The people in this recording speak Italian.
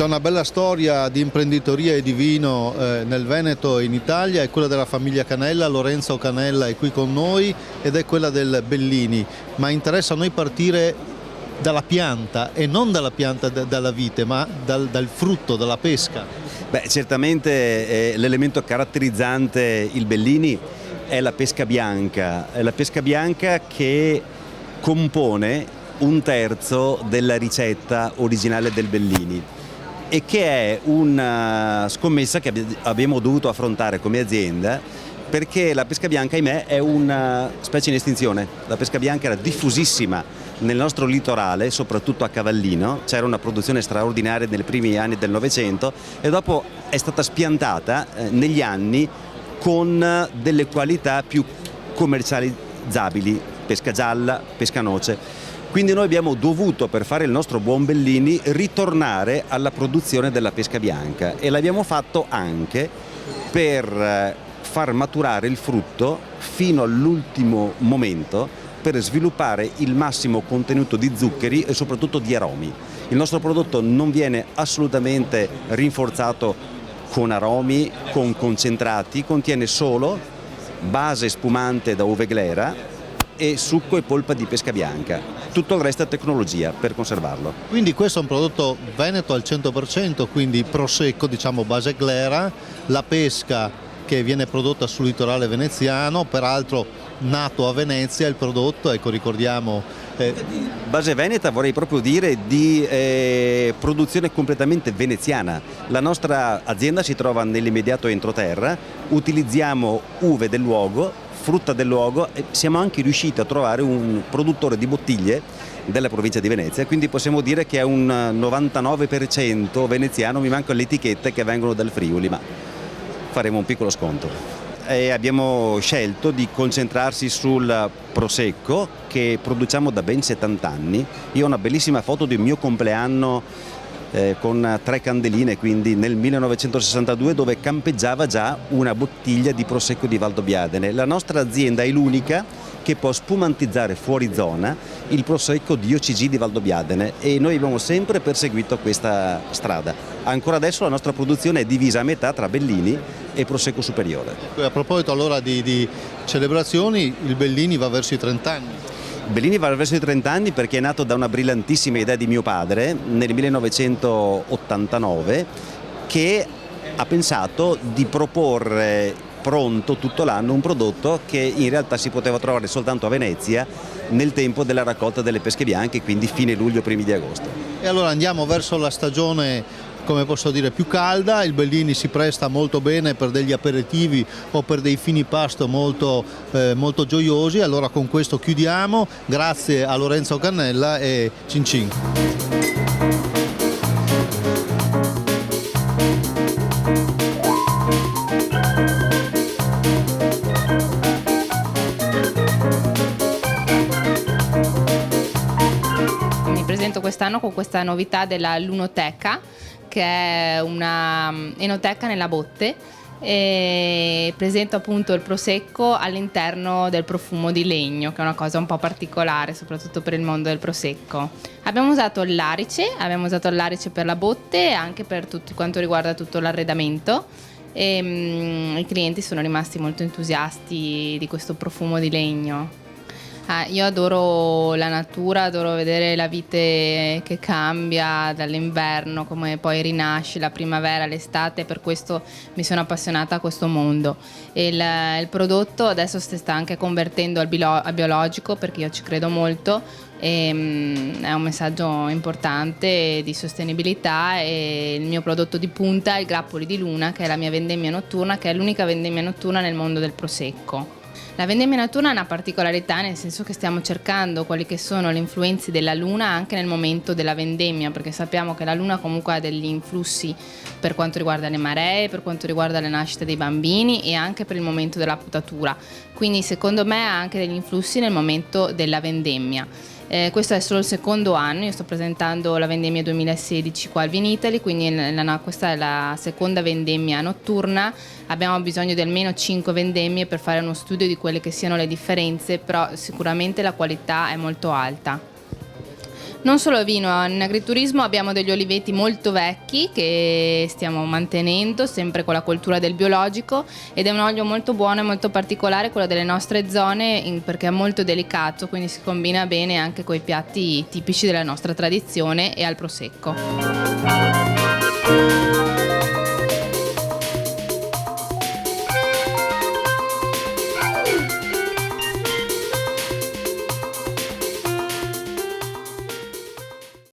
C'è una bella storia di imprenditoria e di vino nel Veneto e in Italia, è quella della famiglia Canella. Lorenzo Canella è qui con noi ed è quella del Bellini, ma interessa a noi partire dalla pianta e non dalla pianta dalla vite, ma dal frutto, dalla pesca. Beh, certamente l'elemento caratterizzante il Bellini è la pesca bianca che compone un terzo della ricetta originale del Bellini e che è una scommessa che abbiamo dovuto affrontare come azienda, perché la pesca bianca, ahimè, è una specie in estinzione. La pesca bianca era diffusissima nel nostro litorale, soprattutto a Cavallino, c'era una produzione straordinaria nei primi anni del Novecento e dopo è stata spiantata negli anni con delle qualità più commercializzabili, pesca gialla, pesca noce. Quindi noi abbiamo dovuto, per fare il nostro buon Bellini, ritornare alla produzione della pesca bianca e l'abbiamo fatto anche per far maturare il frutto fino all'ultimo momento per sviluppare il massimo contenuto di zuccheri e soprattutto di aromi. Il nostro prodotto non viene assolutamente rinforzato con aromi, con concentrati, contiene solo base spumante da uve glera e succo e polpa di pesca bianca. Tutto il resto è tecnologia per conservarlo. Quindi questo è un prodotto veneto al 100%, quindi prosecco, diciamo base glera, la pesca che viene prodotta sul litorale veneziano, peraltro nato a Venezia il prodotto, ecco, ricordiamo. Base veneta, vorrei proprio dire, di produzione completamente veneziana. La nostra azienda si trova nell'immediato entroterra, utilizziamo uve del luogo, frutta del luogo e siamo anche riusciti a trovare un produttore di bottiglie della provincia di Venezia, quindi possiamo dire che è un 99% veneziano. Mi mancano le etichette che vengono dal Friuli, ma faremo un piccolo sconto. E abbiamo scelto di concentrarsi sul prosecco che produciamo da ben 70 anni. Io ho una bellissima foto del mio compleanno con 3 candeline, quindi nel 1962, dove campeggiava già una bottiglia di prosecco di Valdobbiadene. La nostra azienda è l'unica che può spumantizzare fuori zona il prosecco di OCG di Valdobbiadene e noi abbiamo sempre perseguito questa strada. Ancora adesso la nostra produzione è divisa a metà tra Bellini e prosecco superiore. A proposito allora di celebrazioni, il Bellini va verso i 30 anni. Bellini va verso i 30 anni perché è nato da una brillantissima idea di mio padre nel 1989, che ha pensato di proporre pronto tutto l'anno un prodotto che in realtà si poteva trovare soltanto a Venezia nel tempo della raccolta delle pesche bianche, quindi fine luglio, primi di agosto. E allora andiamo verso la stagione, come posso dire, più calda. Il Bellini si presta molto bene per degli aperitivi o per dei fini pasto molto gioiosi. Allora con questo chiudiamo, grazie a Lorenzo Canella e cin cin. Mi presento quest'anno con questa novità della Lunoteca, che è una enoteca nella botte, e presento appunto il prosecco all'interno del profumo di legno, che è una cosa un po' particolare soprattutto per il mondo del prosecco. Abbiamo usato l'arice per la botte e anche per quanto riguarda tutto l'arredamento, e i clienti sono rimasti molto entusiasti di questo profumo di legno. Io adoro la natura, adoro vedere la vite che cambia dall'inverno, come poi rinasce la primavera, l'estate, per questo mi sono appassionata a questo mondo. E il prodotto adesso si sta anche convertendo al biologico, perché io ci credo molto, e è un messaggio importante di sostenibilità. E il mio prodotto di punta è il Grappoli di Luna, che è la mia vendemmia notturna, che è l'unica vendemmia notturna nel mondo del prosecco. La vendemmia notturna ha una particolarità, nel senso che stiamo cercando quali che sono le influenze della luna anche nel momento della vendemmia, perché sappiamo che la luna comunque ha degli influssi per quanto riguarda le maree, per quanto riguarda le nascite dei bambini e anche per il momento della potatura. Quindi secondo me ha anche degli influssi nel momento della vendemmia. Questo è solo il secondo anno, io sto presentando la vendemmia 2016 qua al Vinitaly, quindi questa è la seconda vendemmia notturna. Abbiamo bisogno di almeno 5 vendemmie per fare uno studio di quelle che siano le differenze, però sicuramente la qualità è molto alta. Non solo vino, in agriturismo abbiamo degli oliveti molto vecchi che stiamo mantenendo sempre con la cultura del biologico, ed è un olio molto buono e molto particolare, quello delle nostre zone, perché è molto delicato, quindi si combina bene anche con i piatti tipici della nostra tradizione e al prosecco.